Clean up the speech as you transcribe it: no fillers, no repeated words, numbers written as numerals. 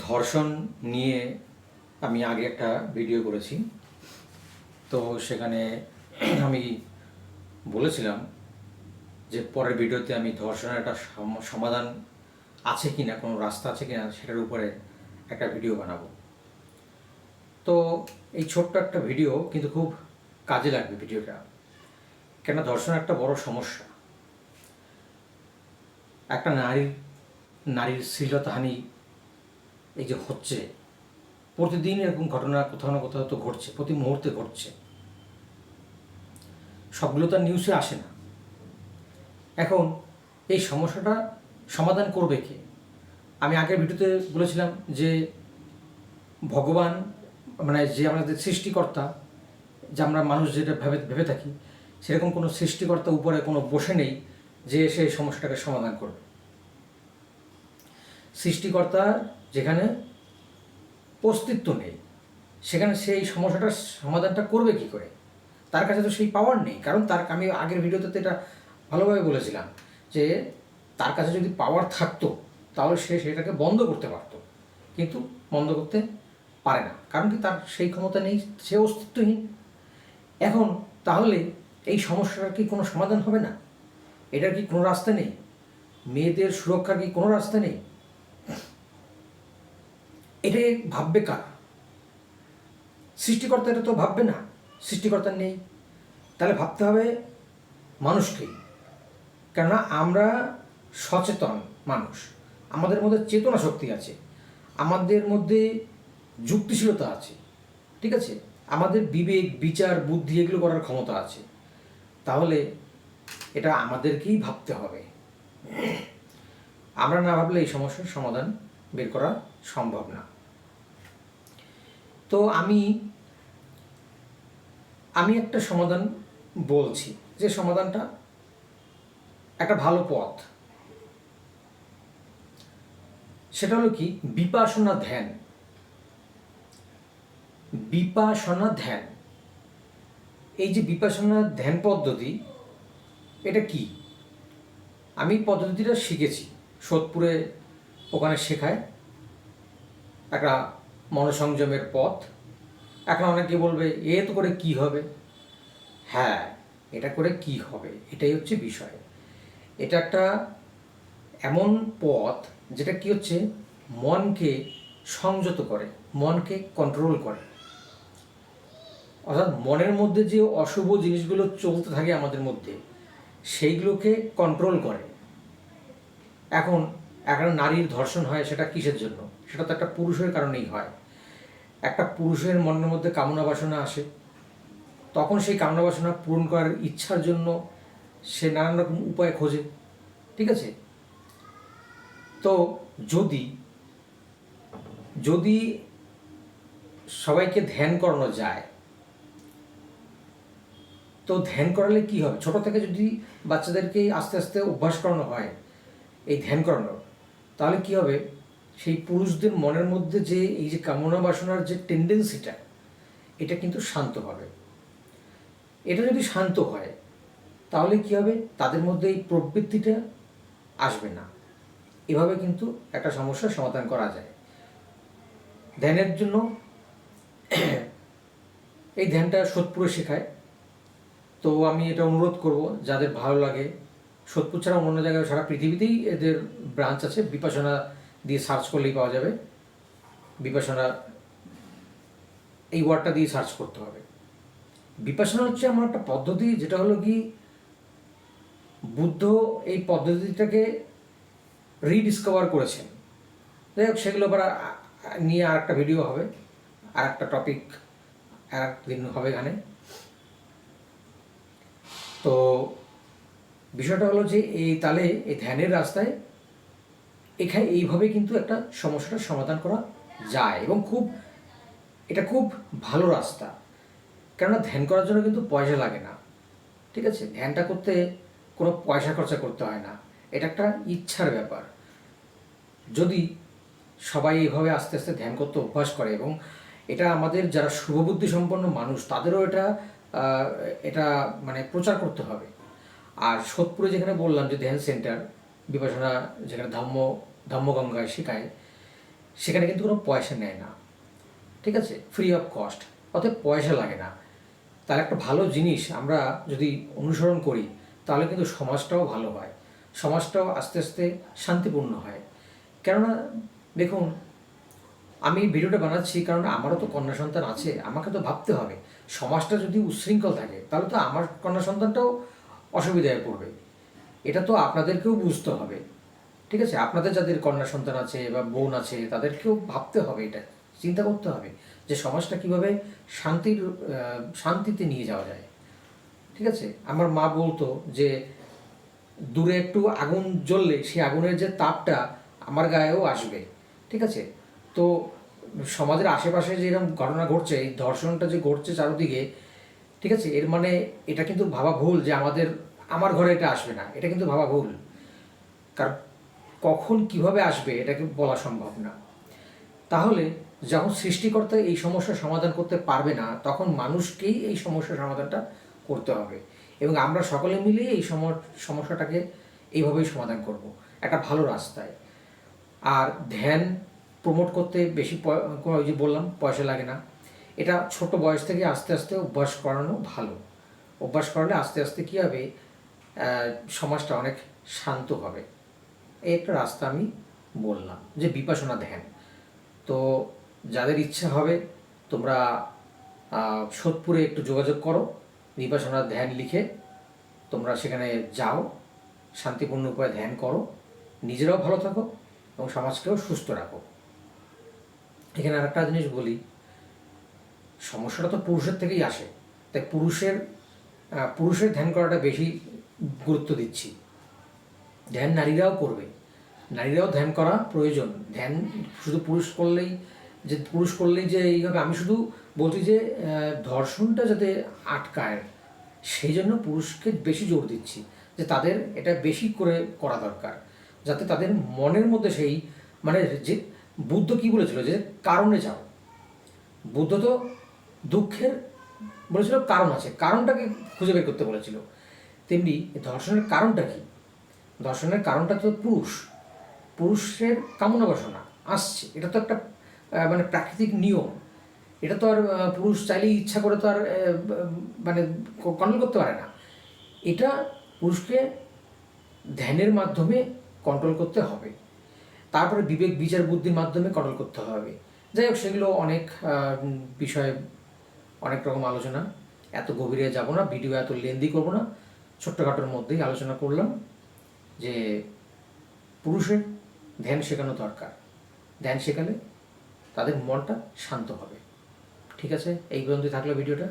ধর্ষণ নিয়ে আমি আগে একটা ভিডিও করেছি। তো সেখানে আমি বলেছিলাম যে পরের ভিডিওতে আমি ধর্ষণের একটা সমাধান আছে কি না, কোনো রাস্তা আছে কি না, সেটার উপরে একটা ভিডিও বানাবো। তো এই ছোট্ট একটা ভিডিও কিন্তু খুব কাজে লাগবে ভিডিওটা, কেন ধর্ষণ একটা বড় সমস্যা। একটা নারীর শ্লীলতাহানি এই যে হচ্ছে, প্রতিদিন এরকম ঘটনা কোথাও না কোথাও তো ঘটছে, প্রতি মুহূর্তে ঘটছে। সবগুলো তো নিউজে আসে না। এখন এই সমস্যাটা সমাধান করবে কে? আমি আগের ভিডিওতে বলেছিলাম যে ভগবান, মানে যে আমাদের সৃষ্টিকর্তা, যে আমরা মানুষ যেটা ভেবে ভেবে থাকি, সেরকম কোনো সৃষ্টিকর্তা উপরে কোনো বসে নেই যে সেই সমস্যাটাকে সমাধান করবে। সৃষ্টিকর্তার যেখানে অস্তিত্ব নেই, সেখানে সেই সমস্যাটার সমাধানটা করবে কি করে? তার কাছে তো সেই পাওয়ার নেই। কারণ আমি আগের ভিডিওতে তো এটা ভালোভাবে বলেছিলাম যে তার কাছে যদি পাওয়ার থাকতো তাহলে সে সেটাকে বন্ধ করতে পারতো, কিন্তু বন্ধ করতে পারে না। কারণ কি, তার সেই ক্ষমতা নেই, সে অস্তিত্বহীন। এখন তাহলে এই সমস্যাটার কি কোনো সমাধান হবে না? এটার কি কোনো রাস্তা নেই? মেয়েদের সুরক্ষার কি কোনো রাস্তা নেই? এটাই ভাববে কার? সৃষ্টিকর্তা এটা তো ভাববে না, সৃষ্টিকর্তা নেই। তাহলে ভাবতে হবে মানুষকেই। কেননা আমরা সচেতন মানুষ, আমাদের মধ্যে চেতনা শক্তি আছে, আমাদের মধ্যে যুক্তিশীলতা আছে, ঠিক আছে, আমাদের বিবেক, বিচার, বুদ্ধি এগুলো করার ক্ষমতা আছে। তাহলে এটা আমাদেরকেই ভাবতে হবে। আমরা না ভাবলে এই সমস্যার সমাধান বের করা সম্ভব না। তো আমি একটা সমাধান বলছি, যে সমাধানটা একটা ভালো পথ। সেটা হলো কি, বিপাশনা ধ্যান। বিপাশনা ধ্যান, এই যে বিপাশনা ধ্যান পদ্ধতি, এটা কি? আমি পদ্ধতিটা শিখেছি সোদপুরে, ওখানে শেখায় একটা মনসংযমের পথ। এখন অনেকে বলবে এ তো করে কি হবে? হ্যাঁ, এটা করে কি হবে, এটাই হচ্ছে বিষয়। এটা একটা এমন পথ যেটা কি হচ্ছে, মনকে সংযত করে, মনকে কন্ট্রোল করে। অর্থাৎ মনের মধ্যে যে অশুভ জিনিসগুলো চলতে থাকে আমাদের মধ্যে, সেইগুলোকে কন্ট্রোল করে। এখন একটা নারীর ধর্ষণ হয়, সেটা কিসের জন্য? সেটা তো একটা পুরুষের কারণেই হয়। একটা পুরুষের মনের মধ্যে কামনা বাসনা আসে, তখন সেই কামনা বাসনা পূরণ করার ইচ্ছার জন্য সে নানান রকম উপায় খোঁজে, ঠিক আছে। তো যদি যদি সবাইকে ধ্যান করানো যায়, তো ধ্যান করালে কি হবে? ছোট থেকে যদি বাচ্চাদেরকে আস্তে আস্তে অভ্যাস করানো হয় এই ধ্যান করানোর, তাহলে কি হবে, সেই পুরুষদের মনের মধ্যে যে এই যে কামনা বাসনার যে টেন্ডেন্সিটা, এটা কিন্তু শান্ত হবে। এটা যদি শান্ত হয় তাহলে কি হবে, তাদের মধ্যে এই প্রবৃত্তিটা আসবে না। এভাবে কিন্তু একটা সমস্যার সমাধান করা যায় ধ্যানের জন্য। এই ধ্যানটা সোদপুরে শেখায়। তো আমি এটা অনুরোধ করব, যাদের ভালো লাগে, সোদপুর ছাড়া অন্য জায়গায় সারা পৃথিবীতেই এদের ব্রাঞ্চ আছে। বিপাশনা দিয়ে সার্চ করলেই পাওয়া যাবে। বিপাশনা এই ওয়ার্ডটা দিয়ে সার্চ করতে হবে। বিপাশনা হচ্ছে এমন একটা পদ্ধতি, যেটা হলো কি, বুদ্ধ এই পদ্ধতিটাকে রিডিসকভার করেছেন। যাই হোক, সেগুলো আবার নিয়ে আর একটা ভিডিও হবে, আর একটা টপিক আর একদিন হবে এখানে। তো বিষয়টা হলো যে তাহলে এই ধ্যানের রাস্তায় এখানে এইভাবে কিন্তু একটা সমস্যাটার সমাধান করা যায়, এবং এটা খুব ভালো রাস্তা। কেননা ধ্যান করার জন্য কিন্তু পয়সা লাগে না, ঠিক আছে। ধ্যানটা করতে কোনো পয়সা খরচা করতে হয় না, এটা একটা ইচ্ছার ব্যাপার। যদি সবাই এইভাবে আস্তে আস্তে ধ্যান করতে অভ্যাস করে, এবং এটা আমাদের যারা শুভবুদ্ধি সম্পন্ন মানুষ, তাদেরও এটা মানে প্রচার করতে হবে। আর সোদপুরে যেখানে বললাম যে ধ্যান সেন্টার বিপাশনা, যেখানে ধম্মগঙ্গায় শেখায়, সেখানে কিন্তু কোনো পয়সা নেয় না, ঠিক আছে, ফ্রি অফ কস্ট, অতএব পয়সা লাগে না। তার একটা ভালো জিনিস আমরা যদি অনুসরণ করি তাহলে কিন্তু সমাজটাও ভালো হয়, সমাজটাও আস্তে আস্তে শান্তিপূর্ণ হয়। কেননা দেখুন, আমি ভিডিওটা বানাচ্ছি কারণ আমারও তো কন্যা সন্তান আছে, আমাকে তো ভাবতে হবে সমাজটা যদি উচ্ছৃঙ্খল থাকে তাহলে তো আমার কন্যা সন্তানটাও অসুবিধায় পড়বে। এটা তো আপনাদেরকেও বুঝতে হবে, ঠিক আছে, আপনাদের যাদের কন্যা সন্তান আছে বা বোন আছে তাদেরকেও ভাবতে হবে, এটা চিন্তা করতে হবে যে সমাজটা কীভাবে শান্তিতে নিয়ে যাওয়া যায়। ঠিক আছে, আমার মা বলতো যে দূরে একটু আগুন জ্বললে সেই আগুনের যে তাপটা আমার গায়েও আসবে। ঠিক আছে, তো সমাজের আশেপাশে যেরকম ঘটনা ঘটছে, এই ধর্ষণটা যে ঘটছে চারদিকে, ঠিক আছে, এর মানে এটা কিন্তু ভাবা ভুল যে আমার ঘরে এটা আসবে না, এটা কিন্তু ভাবা ভুল। কারণ কখন কিভাবে আসবে এটাকে বলা সম্ভব না। তাহলে যখন সৃষ্টিকর্তা এই সমস্যার সমাধান করতে পারবে না তখন মানুষকেই এই সমস্যার সমাধানটা করতে হবে, এবং আমরা সকলে মিলেই এই সমস্যাটাকে এইভাবেই সমাধান করব একটা ভালো রাস্তায়। আর ধ্যান প্রমোট করতে বেশি ওই যে বললাম পয়সা লাগে না, এটা ছোট বয়স থেকে আস্তে আস্তে অভ্যাস করানো ভালো। অভ্যাস করালে আস্তে আস্তে কী হবে, সমাজটা অনেক শান্ত হবে। এই একটা রাস্তা আমি বললাম যে বিপাশনা ধ্যান। তো যাদের ইচ্ছা হবে তোমরা সোদপুরে একটু যোগাযোগ করো, বিপাশনা ধ্যান লিখে তোমরা সেখানে যাও, শান্তিপূর্ণ উপায়ে ধ্যান করো, নিজেরাও ভালো থাকো এবং সমাজকেও সুস্থ রাখো। এখানে আরেকটা জিনিস বলি, সমস্যাটা তো পুরুষের থেকেই আসে, তাই পুরুষের ধ্যান করাটা বেশি গুরুত্ব দিচ্ছি। ধ্যান নারীরাও করবে, নারীরাও ধ্যান করা প্রয়োজন। ধ্যান শুধু পুরুষ করলেই যে এইভাবে, আমি শুধু বলছি যে ধর্ষণটা যাতে আটকায় সেই জন্য পুরুষকে বেশি জোর দিচ্ছি যে তাদের এটা বেশি করে করা দরকার, যাতে তাদের মনের মধ্যে সেই মানে যে বুদ্ধ কি বলেছিল যে কারণে যাও, বুদ্ধ তো দুঃখের বলেছিল কারণ আছে, কারণটাকে খুঁজে বের করতে বলেছিল। তেমনি ধর্ষণের কারণটা কি, ধর্ষণের কারণটা তো পুরুষের কামনা বাসনা আসছে, এটা তো একটা মানে প্রাকৃতিক নিয়ম। এটা তো আর পুরুষ চাইলেই ইচ্ছা করে তো আর মানে কন্ট্রোল করতে পারে না। এটা পুরুষকে ধ্যানের মাধ্যমে কন্ট্রোল করতে হবে, তারপরে বিবেক বিচার বুদ্ধির মাধ্যমে কন্ট্রোল করতে হবে। যাই হোক, সেগুলো অনেক বিষয়ে অনেক রকম আলোচনা, এত গভীরে যাব না, ভিডিও এত লেন্দি করব না, ছোট্টখাটোর মধ্যেই আলোচনা করলাম যে পুরুষের ধ্যান শেখানো দরকার, ধ্যান শেখালে তাদের মনটা শান্ত হবে। ঠিক আছে, এই পর্যন্তই থাকলো ভিডিওটা।